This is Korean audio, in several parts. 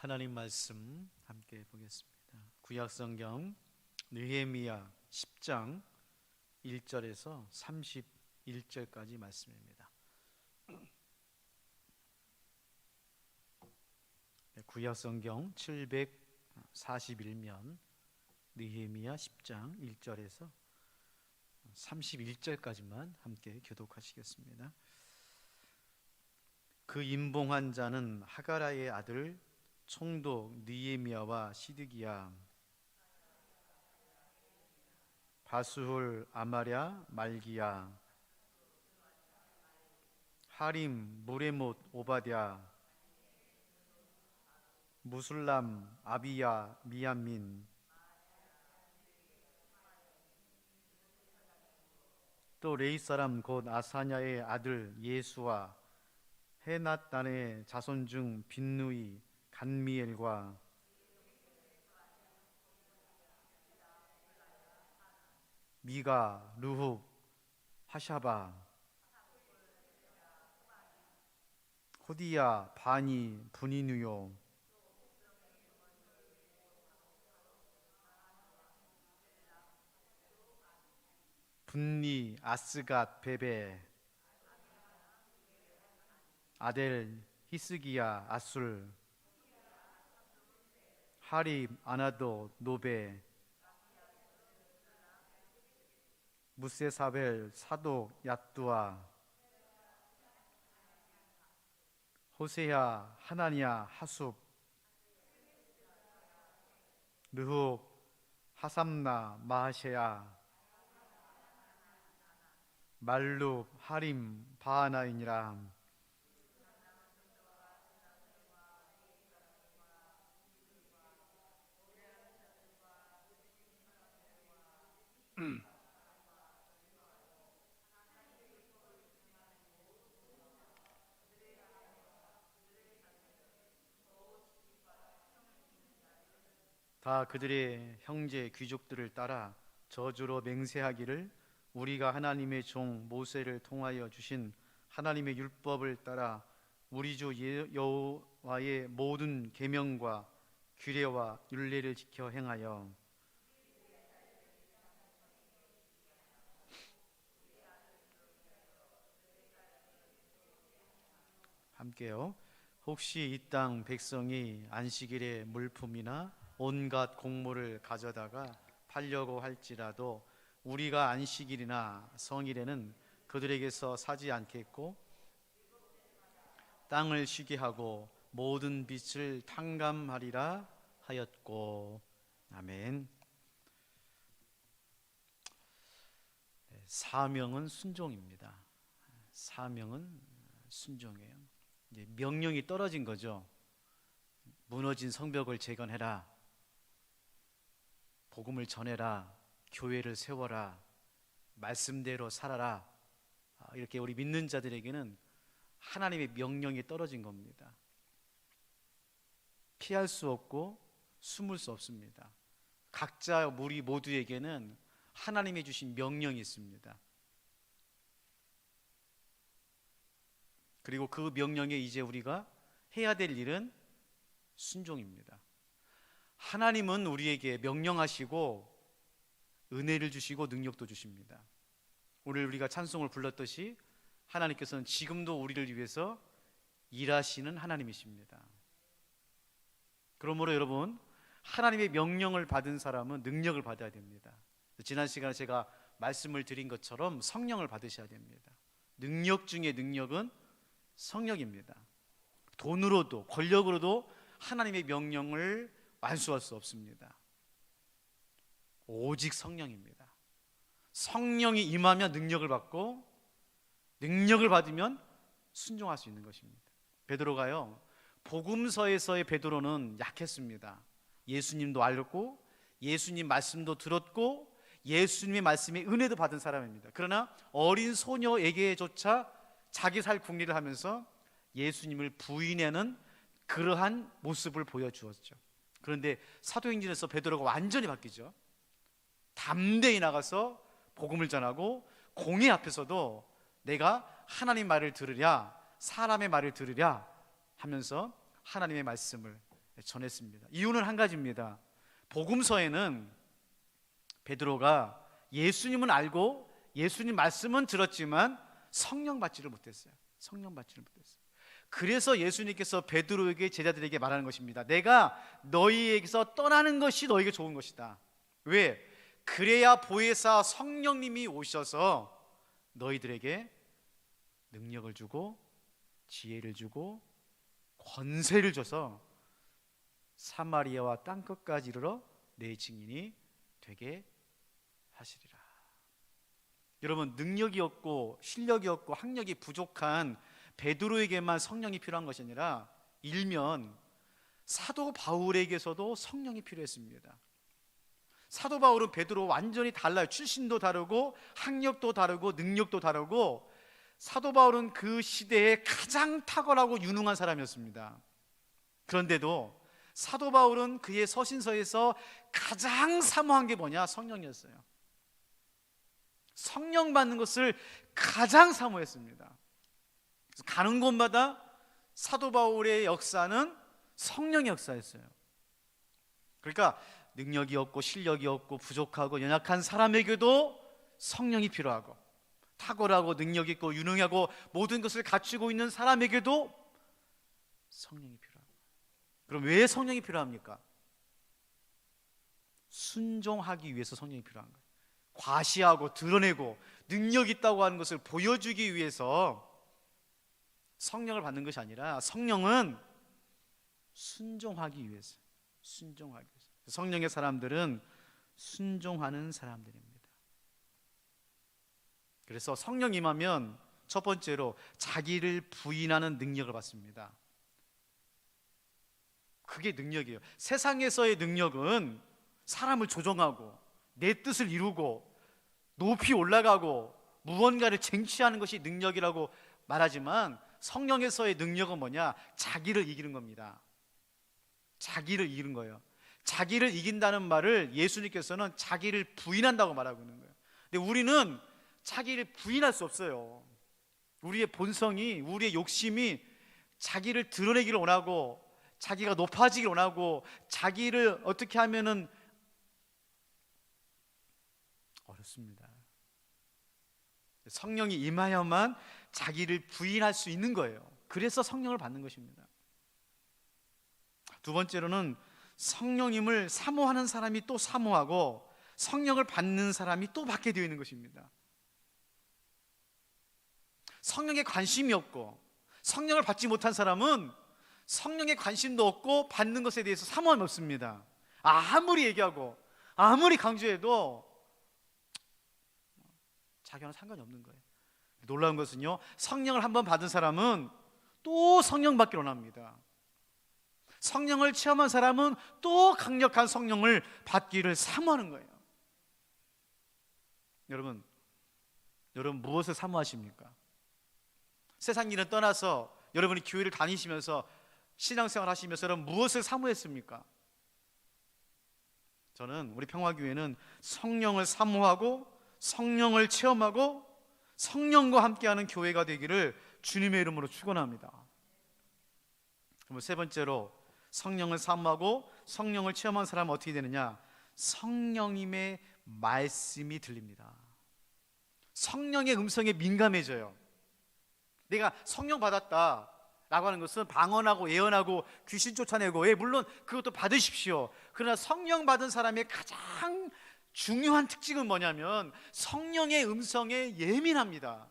하나님 말씀 함께 보겠습니다. 구약성경 느헤미야 10장 1절에서 31절까지 말씀입니다. 구약성경 741면 느헤미야 10장 1절에서 31절까지만 함께 교독하시겠습니다. 그 임봉한 자는 하가라의 아들 총독 느헤미야와 시드기야, 바수훌, 아마랴, 말기야, 하림, 무레못, 오바댜, 무술람, 아비야, 미얀민, 또 레이 사람 곧 아사냐의 아들 예수와 헤낫단의 자손 중 빈누이, 간미엘과 미가, 르훅, 하샤바, 호디야, 바니, 분이누요, 분니, 아스갓, 베베, 아델, 히스기야, 아술, 하립, 아나도, 노베, 무세사벨, 사독, 얏두아, 호세야, 하나니야, 하숲, 르훅, 하삼나, 마하셰야, 말룩, 하림, 바하나이니라. 다 그들의 형제 귀족들을 따라 저주로 맹세하기를 우리가 하나님의 종 모세를 통하여 주신 하나님의 율법을 따라 우리 주 여호와의 모든 계명과 규례와 율례를 지켜 행하여 함께요. 혹시 이 땅 백성이 안식일에 물품이나 온갖 곡물을 가져다가 팔려고 할지라도 우리가 안식일이나 성일에는 그들에게서 사지 않겠고 땅을 쉬게 하고 모든 빛을 탕감하리라 하였고. 아멘. 사명은 순종입니다. 사명은 순종이에요. 이제 명령이 떨어진 거죠. 무너진 성벽을 재건해라, 복음을 전해라, 교회를 세워라, 말씀대로 살아라. 이렇게 우리 믿는 자들에게는 하나님의 명령이 떨어진 겁니다. 피할 수 없고 숨을 수 없습니다. 각자 우리 모두에게는 하나님이 주신 명령이 있습니다. 그리고 그 명령에 이제 우리가 해야 될 일은 순종입니다. 하나님은 우리에게 명령하시고 은혜를 주시고 능력도 주십니다. 오늘 우리가 찬송을 불렀듯이 하나님께서는 지금도 우리를 위해서 일하시는 하나님이십니다. 그러므로 여러분, 하나님의 명령을 받은 사람은 능력을 받아야 됩니다. 지난 시간에 제가 말씀을 드린 것처럼 성령을 받으셔야 됩니다. 능력 중에 능력은 성령입니다. 돈으로도 권력으로도 하나님의 명령을 완수할 수 없습니다. 오직 성령입니다. 성령이 임하면 능력을 받고 능력을 받으면 순종할 수 있는 것입니다. 베드로가요, 복음서에서의 베드로는 약했습니다. 예수님도 알고 예수님 말씀도 들었고 예수님의 말씀에 은혜도 받은 사람입니다. 그러나 어린 소녀에게조차 자기 살 궁리를 하면서 예수님을 부인하는 그러한 모습을 보여주었죠. 그런데 사도행전에서 베드로가 완전히 바뀌죠. 담대히 나가서 복음을 전하고 공회 앞에서도 내가 하나님 말을 들으랴 사람의 말을 들으랴 하면서 하나님의 말씀을 전했습니다. 이유는 한 가지입니다. 복음서에는 베드로가 예수님은 알고 예수님 말씀은 들었지만 성령 받지를 못했어요. 성령 받지를 못했어요. 그래서 예수님께서 베드로에게, 제자들에게 말하는 것입니다. 내가 너희에게서 떠나는 것이 너희에게 좋은 것이다. 왜? 그래야 보혜사 성령님이 오셔서 너희들에게 능력을 주고 지혜를 주고 권세를 줘서 사마리아와 땅끝까지 이르러 내 증인이 되게 하시리라. 여러분, 능력이 없고 실력이 없고 학력이 부족한 베드로에게만 성령이 필요한 것이 아니라 일면 사도 바울에게서도 성령이 필요했습니다. 사도 바울은 베드로 완전히 달라요. 출신도 다르고 학력도 다르고 능력도 다르고, 사도 바울은 그 시대에 가장 탁월하고 유능한 사람이었습니다. 그런데도 사도 바울은 그의 서신서에서 가장 사모한 게 뭐냐? 성령이었어요. 성령 받는 것을 가장 사모했습니다. 그래서 가는 곳마다 사도 바울의 역사는 성령의 역사였어요. 그러니까 능력이 없고 실력이 없고 부족하고 연약한 사람에게도 성령이 필요하고, 탁월하고 능력 있고 유능하고 모든 것을 갖추고 있는 사람에게도 성령이 필요하고. 그럼 왜 성령이 필요합니까? 순종하기 위해서 성령이 필요한 거예요. 과시하고 드러내고 능력 있다고 하는 것을 보여주기 위해서 성령을 받는 것이 아니라, 성령은 순종하기 위해서, 순종하기 위해서. 성령의 사람들은 순종하는 사람들입니다. 그래서 성령 임하면 첫 번째로 자기를 부인하는 능력을 받습니다. 그게 능력이에요. 세상에서의 능력은 사람을 조종하고 내 뜻을 이루고 높이 올라가고 무언가를 쟁취하는 것이 능력이라고 말하지만, 성령에서의 능력은 뭐냐? 자기를 이기는 겁니다. 자기를 이기는 거예요. 자기를 이긴다는 말을 예수님께서는 자기를 부인한다고 말하고 있는 거예요. 근데 우리는 자기를 부인할 수 없어요. 우리의 본성이, 우리의 욕심이 자기를 드러내기를 원하고, 자기가 높아지기를 원하고, 자기를 어떻게 하면은 어렵습니다. 성령이 임하여만 자기를 부인할 수 있는 거예요. 그래서 성령을 받는 것입니다. 두 번째로는 성령님을 사모하는 사람이 또 사모하고, 성령을 받는 사람이 또 받게 되어 있는 것입니다. 성령에 관심이 없고 성령을 받지 못한 사람은 성령에 관심도 없고 받는 것에 대해서 사모함이 없습니다. 아무리 얘기하고 아무리 강조해도 자기와는 상관이 없는 거예요. 놀라운 것은요, 성령을 한번 받은 사람은 또 성령 받기를 원합니다. 성령을 체험한 사람은 또 강력한 성령을 받기를 사모하는 거예요. 여러분 무엇을 사모하십니까? 세상 일은 떠나서 여러분이 교회를 다니시면서 신앙생활 하시면서 여러분 무엇을 사모했습니까? 저는 우리 평화교회는 성령을 사모하고 성령을 체험하고 성령과 함께하는 교회가 되기를 주님의 이름으로 축원합니다. 그럼 세 번째로, 성령을 사모하고 성령을 체험한 사람은 어떻게 되느냐? 성령님의 말씀이 들립니다. 성령의 음성에 민감해져요. 내가 성령 받았다 라고 하는 것은 방언하고 예언하고 귀신 쫓아내고, 물론 그것도 받으십시오. 그러나 성령 받은 사람의 가장 중요한 특징은 뭐냐면 성령의 음성에 예민합니다.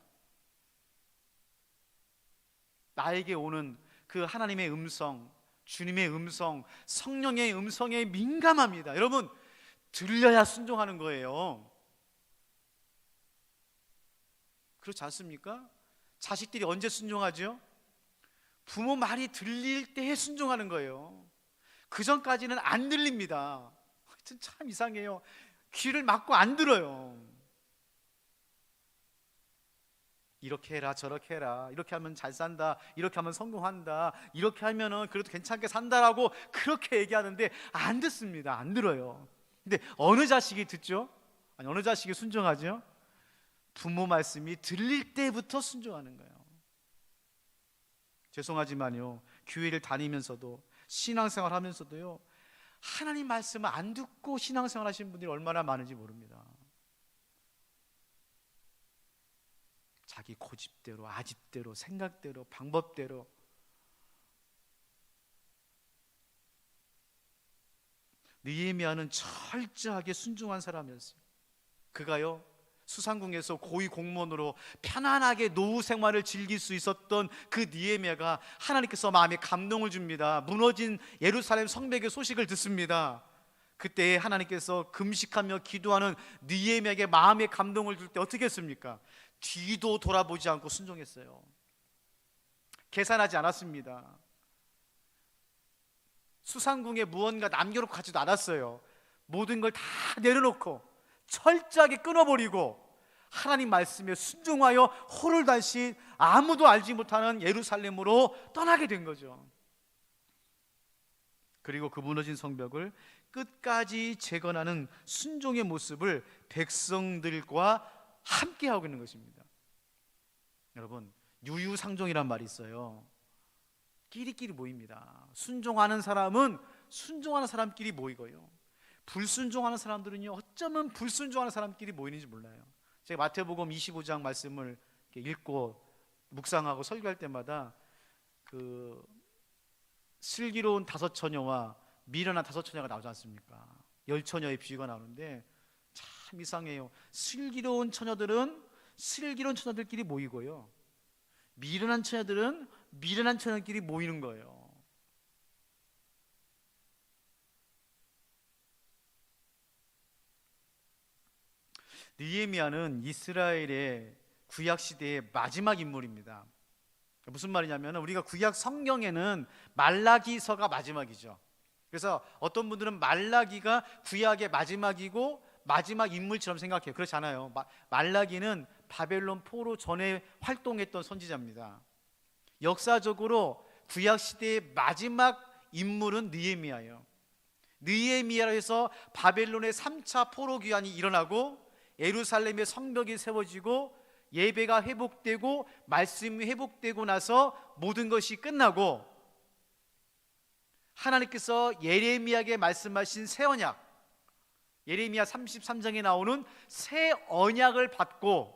나에게 오는 그 하나님의 음성, 주님의 음성, 성령의 음성에 민감합니다. 여러분, 들려야 순종하는 거예요. 그렇지 않습니까? 자식들이 언제 순종하죠? 부모 말이 들릴 때에 순종하는 거예요. 그 전까지는 안 들립니다. 하여튼 참 이상해요. 귀를 막고 안 들어요. 이렇게 해라 저렇게 해라, 이렇게 하면 잘 산다, 이렇게 하면 성공한다, 이렇게 하면은 그래도 괜찮게 산다라고 그렇게 얘기하는데 안 듣습니다. 안 들어요. 근데 어느 자식이 듣죠? 아니, 어느 자식이 순종하죠? 부모 말씀이 들릴 때부터 순종하는 거예요. 죄송하지만요, 교회를 다니면서도 신앙생활 하면서도요, 하나님 말씀을 안 듣고 신앙생활 하시는 분들이 얼마나 많은지 모릅니다. 자기 고집대로, 아집대로, 생각대로, 방법대로. 느헤미야는 철저하게 순종한 사람이었어요. 그가요, 수상궁에서 고위 공무원으로 편안하게 노후 생활을 즐길 수 있었던 그 느헤미야가 하나님께서 마음에 감동을 줍니다. 무너진 예루살렘 성벽의 소식을 듣습니다. 그때 하나님께서 금식하며 기도하는 느헤미야에게 마음의 감동을 줄 때 어떻게 했습니까? 뒤도 돌아보지 않고 순종했어요. 계산하지 않았습니다. 수상궁에 무언가 남겨놓고 가지도 않았어요. 모든 걸 다 내려놓고 철저하게 끊어버리고 하나님 말씀에 순종하여 홀을단신 아무도 알지 못하는 예루살렘으로 떠나게 된 거죠. 그리고 그 무너진 성벽을 끝까지 재건하는 순종의 모습을 백성들과 함께 하고 있는 것입니다. 여러분, 유유상종이란 말이 있어요. 끼리끼리 모입니다. 순종하는 사람은 순종하는 사람끼리 모이고요, 불순종하는 사람들은요, 어쩌면 불순종하는 사람끼리 모이는지 몰라요. 제가 마태복음 25장 말씀을 읽고 묵상하고 설교할 때마다 그 슬기로운 5처녀와 미련한 5처녀가 나오지 않습니까? 10처녀의 비유가 나오는데 참 이상해요. 슬기로운 처녀들은 슬기로운 처녀들끼리 모이고요, 미련한 처녀들은 미련한 처녀들끼리 모이는 거예요. 느헤미야는 이스라엘의 구약 시대의 마지막 인물입니다. 무슨 말이냐면, 우리가 구약 성경에는 말라기서가 마지막이죠. 그래서 어떤 분들은 말라기가 구약의 마지막이고 마지막 인물처럼 생각해요. 그렇지 않아요. 말라기는 바벨론 포로 전에 활동했던 선지자입니다. 역사적으로 구약 시대의 마지막 인물은 느헤미야예요. 느헤미야로 해서 바벨론의 3차 포로 귀환이 일어나고 예루살렘의 성벽이 세워지고 예배가 회복되고 말씀이 회복되고 나서 모든 것이 끝나고 하나님께서 예레미야에게 말씀하신 새 언약, 예레미야 33장에 나오는 새 언약을 받고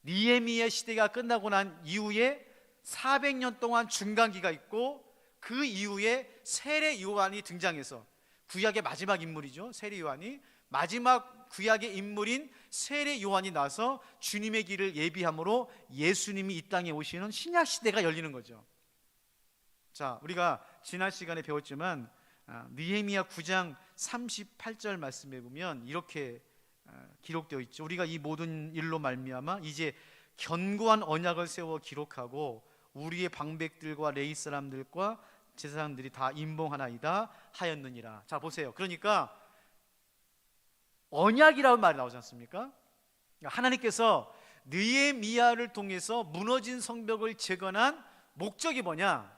느헤미야 시대가 끝나고 난 이후에 400년 동안 중간기가 있고 그 이후에 세례 요한이 등장해서, 구약의 마지막 인물이죠, 세례 요한이 마지막 구약의 인물인 세례 요한이 나서 주님의 길을 예비함으로 예수님이 이 땅에 오시는 신약 시대가 열리는 거죠. 자, 우리가 지난 시간에 배웠지만 느헤미야 9장 38절 말씀에 보면 이렇게 기록되어 있죠. 우리가 이 모든 일로 말미암아 이제 견고한 언약을 세워 기록하고 우리의 방백들과 레위 사람들과 제사장들이 다 임봉하나이다 하였느니라. 자, 보세요. 그러니까 언약이라는 말이 나오지 않습니까? 하나님께서 느헤미야를 통해서 무너진 성벽을 재건한 목적이 뭐냐?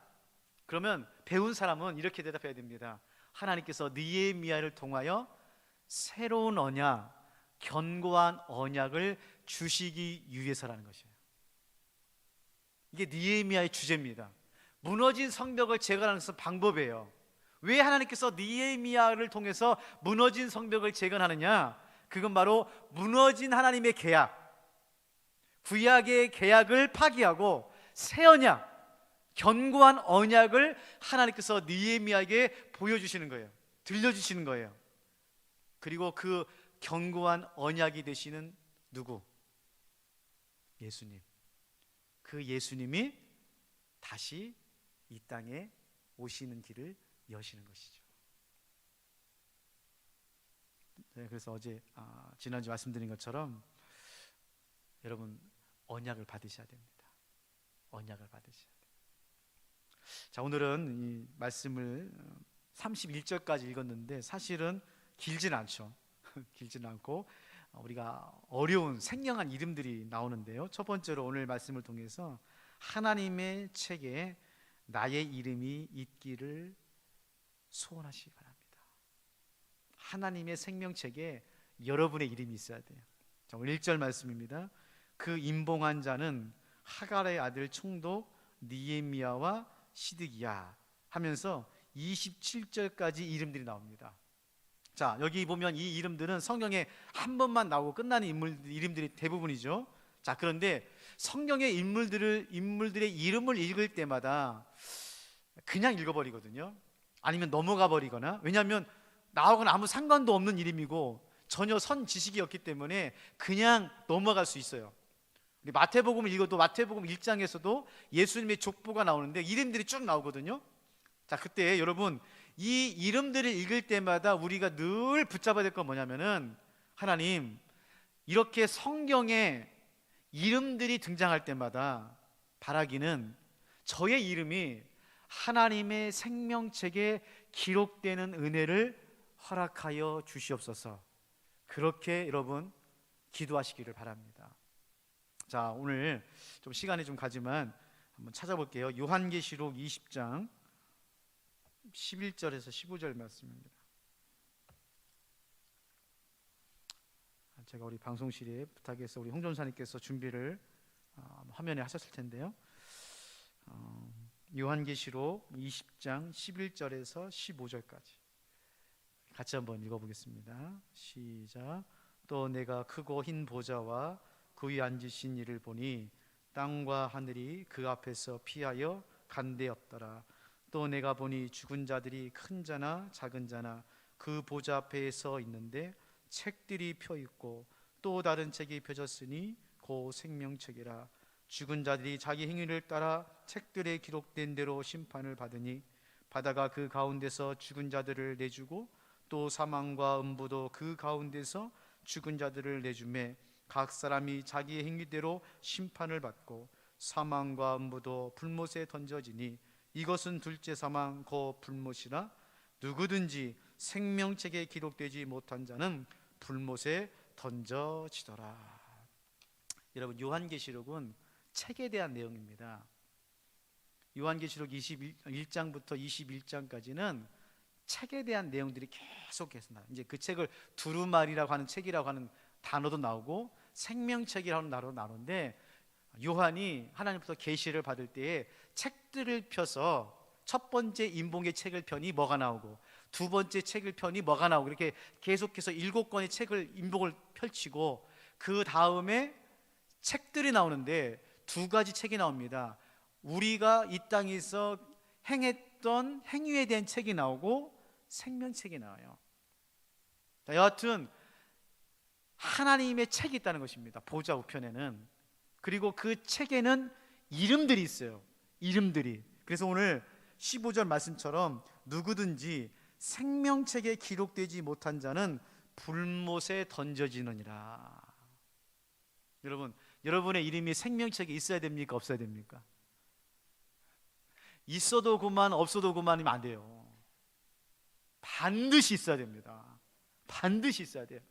그러면 배운 사람은 이렇게 대답해야 됩니다. 하나님께서 느헤미야를 통하여 새로운 언약, 견고한 언약을 주시기 위해서라는 것이에요. 이게 느헤미야의 주제입니다. 무너진 성벽을 재건하는 것은 방법이에요. 왜 하나님께서 느헤미야를 통해서 무너진 성벽을 재건하느냐? 그건 바로 무너진 하나님의 계약, 구약의 계약을 파기하고 새 언약, 견고한 언약을 하나님께서 느헤미야에게 보여주시는 거예요. 들려주시는 거예요. 그리고 그 견고한 언약이 되시는 누구? 예수님. 그 예수님이 다시 이 땅에 오시는 길을 여시는 것이죠. 네, 그래서 어제 지난주 말씀드린 것처럼 여러분 언약을 받으셔야 됩니다. 언약을 받으셔야 돼요. 자, 오늘은 이 말씀을 31절까지 읽었는데 사실은 길진 않죠. 길진 않고 우리가 어려운 생경한 이름들이 나오는데요, 첫 번째로 오늘 말씀을 통해서 하나님의 책에 나의 이름이 있기를 소원하시기 바랍니다. 하나님의 생명책에 여러분의 이름이 있어야 돼요. 자, 오늘 1절 말씀입니다. 그 임봉한 자는 하갈의 아들 총독 느헤미야와 시드기야 하면서 27절까지 이름들이 나옵니다. 자, 여기 보면 이 이름들은 성경에 한 번만 나오고 끝나는 이름들이 대부분이죠. 자, 그런데 성경의 인물들의 이름을 읽을 때마다 그냥 읽어버리거든요. 아니면 넘어가 버리거나, 왜냐하면 나하고는 아무 상관도 없는 이름이고 전혀 선 지식이었기 때문에 그냥 넘어갈 수 있어요. 우리 마태복음을 읽어도 마태복음 1장에서도 예수님의 족보가 나오는데 이름들이 쭉 나오거든요. 자, 그때 여러분 이 이름들을 읽을 때마다 우리가 늘 붙잡아야 될 건 뭐냐면은, 하나님, 이렇게 성경에 이름들이 등장할 때마다 바라기는 저의 이름이 하나님의 생명책에 기록되는 은혜를 허락하여 주시옵소서. 그렇게 여러분 기도하시기를 바랍니다. 자, 오늘 좀 시간이 좀 가지만 한번 찾아볼게요. 요한계시록 20장 11절에서 15절 말씀입니다. 제가 우리 방송실에 부탁해서 우리 홍전사님께서 준비를 화면에 하셨을 텐데요. 요한계시록 20장 11절에서 15절까지 같이 한번 읽어보겠습니다. 시작. 또 내가 크고 흰 보좌와 그 위에 앉으신 이를 보니 땅과 하늘이 그 앞에서 피하여 간대었더라. 또 내가 보니 죽은 자들이 큰 자나 작은 자나 그 보좌 앞에 서 있는데 책들이 펴 있고 또 다른 책이 펴졌으니 그 생명책이라. 죽은 자들이 자기 행위를 따라 책들에 기록된 대로 심판을 받으니 바다가 그 가운데서 죽은 자들을 내주고 또 사망과 음부도 그 가운데서 죽은 자들을 내주매 각 사람이 자기의 행위대로 심판을 받고 사망과 음부도 불못에 던져지니 이것은 둘째 사망 곧 불못이라. 누구든지 생명책에 기록되지 못한 자는 불못에 던져지더라. 여러분, 요한계시록은 책에 대한 내용입니다. 요한계시록 21장부터 21장까지는 책에 대한 내용들이 계속해서 나와요. 이제 그 책을 두루마리라고 하는 책이라고 하는 단어도 나오고 생명책이라고 하는 단어도 나오는데, 요한이 하나님부터 계시를 받을 때에 책들을 펴서 첫 번째 인봉의 책을 펴니 뭐가 나오고 두 번째 책을 펴니 뭐가 나오고 이렇게 계속해서 7권의 책을 인봉을 펼치고 그 다음에 책들이 나오는데 두 가지 책이 나옵니다. 우리가 이 땅에서 행했던 행위에 대한 책이 나오고 생명책이 나와요. 여하튼 하나님의 책이 있다는 것입니다. 보좌 우편에는. 그리고 그 책에는 이름들이 있어요. 이름들이. 그래서 오늘 15절 말씀처럼 누구든지 생명책에 기록되지 못한 자는 불못에 던져지느니라. 여러분, 여러분의 이름이 생명책에 있어야 됩니까? 없어야 됩니까? 있어도 그만 없어도 그만이면 안 돼요. 반드시 있어야 됩니다. 반드시 있어야 돼요.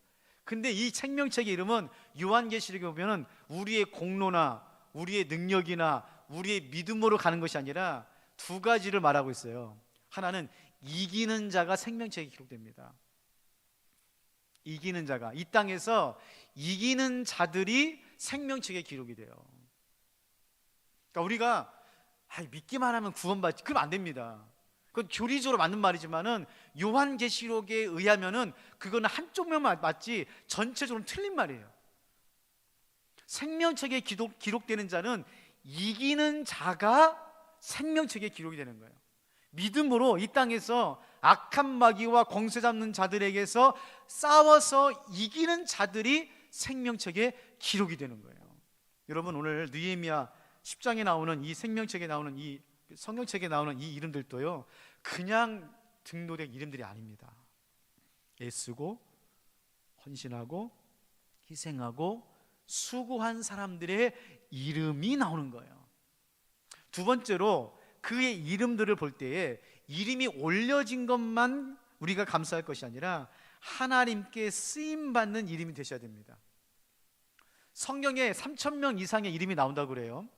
근데 이 생명책의 이름은 요한계시록에 보면은 우리의 공로나 우리의 능력이나 우리의 믿음으로 가는 것이 아니라 두 가지를 말하고 있어요. 하나는 이기는 자가 생명책에 기록됩니다. 이기는 자가, 이 땅에서 이기는 자들이 생명책에 기록이 돼요. 그러니까 우리가 믿기만 하면 구원받지, 그럼 안 됩니다. 그건 교리적으로 맞는 말이지만은 요한계시록에 의하면은 그거는 한쪽 면만 맞지 전체적으로 틀린 말이에요. 생명책에 기록되는 자는 이기는 자가 생명책에 기록이 되는 거예요. 믿음으로 이 땅에서 악한 마귀와 권세 잡는 자들에게서 싸워서 이기는 자들이 생명책에 기록이 되는 거예요. 여러분, 오늘 느헤미야 10장에 나오는 이 생명책에 나오는 이 성경책에 나오는 이 이름들도요, 그냥 등록된 이름들이 아닙니다. 애쓰고 헌신하고 희생하고 수고한 사람들의 이름이 나오는 거예요. 두 번째로 그의 이름들을 볼 때에 이름이 올려진 것만 우리가 감사할 것이 아니라 하나님께 쓰임받는 이름이 되셔야 됩니다. 성경에 3,000명 이상의 이름이 나온다고 그래요.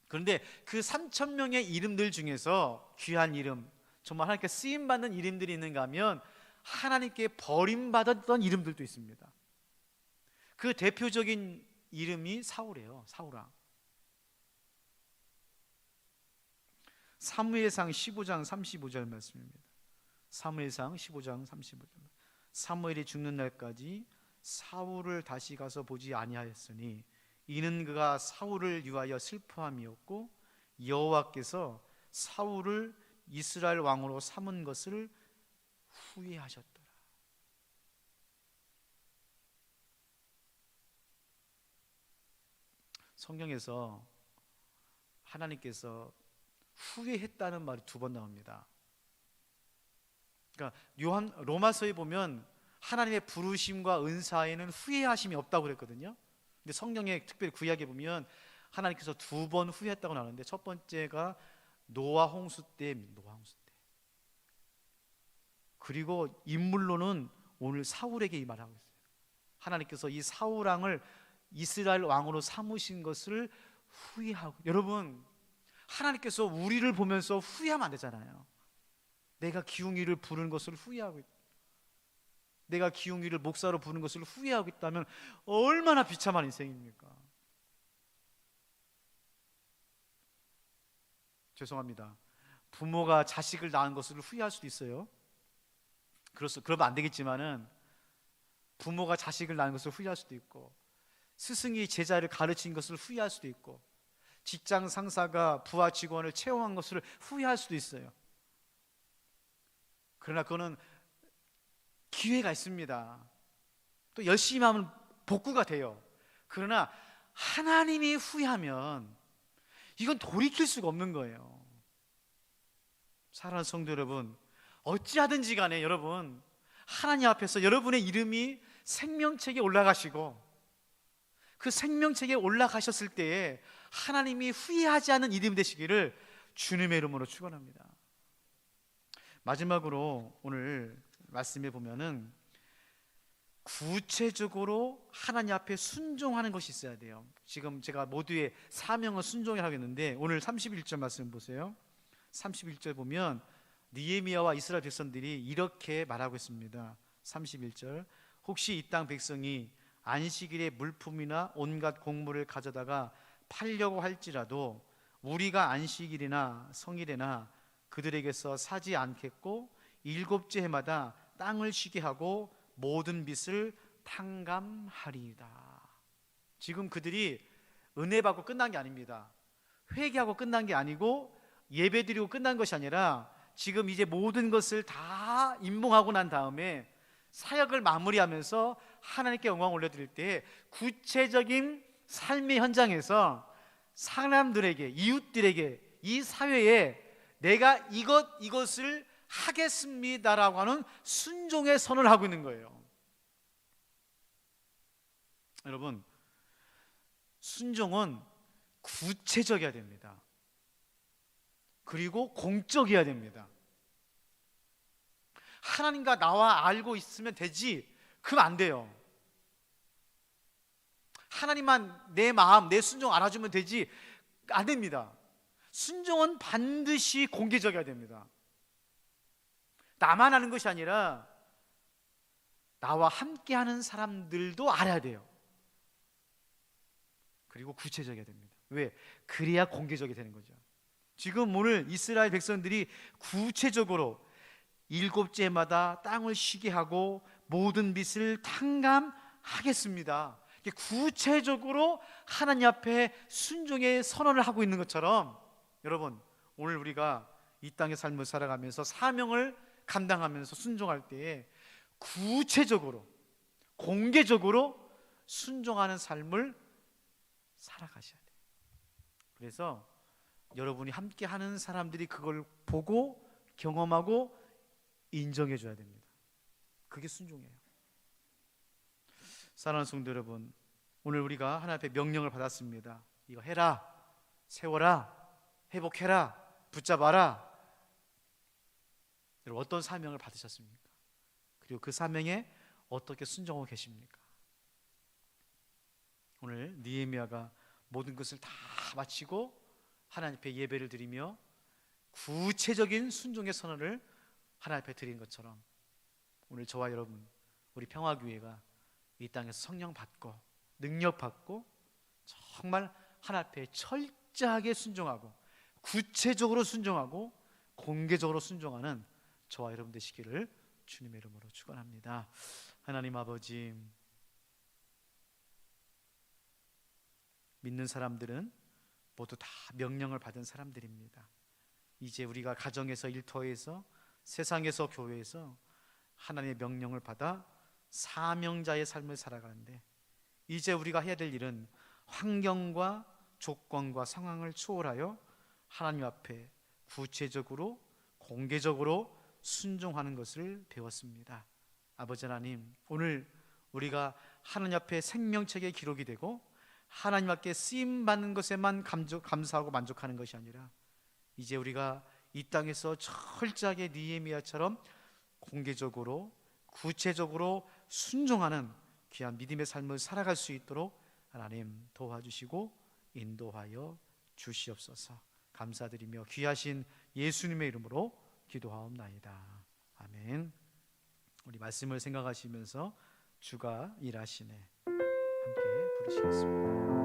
그런데 그 3,000명의 이름들 중에서 귀한 이름, 정말 하나님께 쓰임받는 이름들이 있는가 하면 하나님께 버림받았던 이름들도 있습니다. 그 대표적인 이름이 사울이에요. 사울아. 사무엘상 15장 35절 말씀입니다. 사무엘상 15장 35절. 사무엘이 죽는 날까지 사울을 다시 가서 보지 아니하였으니 이는 그가 사울을 위하여 슬퍼함이었고 여호와께서 사울을 이스라엘 왕으로 삼은 것을 후회하셨더라. 성경에서 하나님께서 후회했다는 말이 2번 나옵니다. 그러니까 로마서에 보면 하나님의 부르심과 은사에는 후회하심이 없다고 그랬거든요. 근데 성경에 특별히 구약에 보면 하나님께서 2번 후회했다고 나오는데, 첫 번째가 노아 홍수 때. 그리고 인물로는 오늘 사울에게 이 말하고 있어요. 하나님께서 이 사울 왕을 이스라엘 왕으로 삼으신 것을 후회하고. 여러분, 하나님께서 우리를 보면서 후회하면 안 되잖아요. 내가 기웅이를 부르는 것을 후회하고 있다, 내가 기웅이를 목사로 부르는 것을 후회하고 있다면 얼마나 비참한 인생입니까? 죄송합니다. 부모가 자식을 낳은 것을 후회할 수도 있어요. 그러면 안 되겠지만은, 부모가 자식을 낳은 것을 후회할 수도 있고, 스승이 제자를 가르친 것을 후회할 수도 있고, 직장 상사가 부하 직원을 채용한 것을 후회할 수도 있어요. 그러나 그거는 기회가 있습니다. 또 열심히 하면 복구가 돼요. 그러나 하나님이 후회하면 이건 돌이킬 수가 없는 거예요. 사랑하는 성도 여러분, 어찌하든지 간에 여러분, 하나님 앞에서 여러분의 이름이 생명책에 올라가시고, 그 생명책에 올라가셨을 때에 하나님이 후회하지 않는 이름 되시기를 주님의 이름으로 축원합니다. 마지막으로 오늘 말씀에 보면은 구체적으로 하나님 앞에 순종하는 것이 있어야 돼요. 지금 제가 모두의 사명을 순종을 하겠는데, 오늘 31절 말씀 보세요. 31절 보면 느헤미야와 이스라엘 백성들이 이렇게 말하고 있습니다. 31절. 혹시 이 땅 백성이 안식일에 물품이나 온갖 곡물을 가져다가 팔려고 할지라도 우리가 안식일이나 성일에나 그들에게서 사지 않겠고, 7째 해마다 땅을 쉬게 하고 모든 빚을 탕감하리이다. 지금 그들이 은혜 받고 끝난 게 아닙니다. 회개하고 끝난 게 아니고, 예배드리고 끝난 것이 아니라, 지금 이제 모든 것을 다 임봉하고 난 다음에 사역을 마무리하면서 하나님께 영광 올려드릴 때 구체적인 삶의 현장에서 사람들에게, 이웃들에게, 이 사회에 내가 이것을 하겠습니다라고 하는 순종의 선언을 하고 있는 거예요. 여러분, 순종은 구체적이어야 됩니다. 그리고 공적이어야 됩니다. 하나님과 나와 알고 있으면 되지, 그럼 안 돼요. 하나님만 내 마음, 내 순종 알아주면 되지, 안 됩니다. 순종은 반드시 공개적이어야 됩니다. 나만 아는 것이 아니라 나와 함께하는 사람들도 알아야 돼요. 그리고 구체적이어야 됩니다. 왜? 그래야 공개적이 되는 거죠. 지금 오늘 이스라엘 백성들이 구체적으로 7째 해마다 땅을 쉬게 하고 모든 빚을 탕감하겠습니다. 구체적으로 하나님 앞에 순종의 선언을 하고 있는 것처럼, 여러분, 오늘 우리가 이 땅의 삶을 살아가면서 사명을 감당하면서 순종할 때에 구체적으로, 공개적으로 순종하는 삶을 살아가셔야 돼요. 그래서 여러분이 함께 하는 사람들이 그걸 보고 경험하고 인정해 줘야 됩니다. 그게 순종이에요. 사랑하는 성도 여러분, 오늘 우리가 하나님 앞에 명령을 받았습니다. 이거 해라, 세워라, 회복해라, 붙잡아라. 여러분, 어떤 사명을 받으셨습니까? 그리고 그 사명에 어떻게 순종하고 계십니까? 오늘 느헤미야가 모든 것을 다 마치고 하나님 앞에 예배를 드리며 구체적인 순종의 선언을 하나님 앞에 드린 것처럼, 오늘 저와 여러분, 우리 평화교회가 이 땅에서 성령 받고 능력 받고 정말 하나님 앞에 철저하게 순종하고 구체적으로 순종하고 공개적으로 순종하는 저와 여러분 되시기를 주님의 이름으로 축원합니다. 하나님 아버지, 믿는 사람들은 모두 다 명령을 받은 사람들입니다. 이제 우리가 가정에서, 일터에서, 세상에서, 교회에서 하나님의 명령을 받아 사명자의 삶을 살아가는데, 이제 우리가 해야 될 일은 환경과 조건과 상황을 초월하여 하나님 앞에 구체적으로 공개적으로 순종하는 것을 배웠습니다. 아버지 하나님, 오늘 우리가 하나님 앞에 생명책에 기록이 되고 하나님 앞에 쓰임받는 것에만 감사하고 만족하는 것이 아니라, 이제 우리가 이 땅에서 철저하게 느헤미야처럼 공개적으로 구체적으로 순종하는 귀한 믿음의 삶을 살아갈 수 있도록 하나님 도와주시고 인도하여 주시옵소서. 감사드리며 귀하신 예수님의 이름으로 기도하옵나이다. 아멘. 우리 말씀을 생각하시면서 주가 일하시네 함께 부르시겠습니다.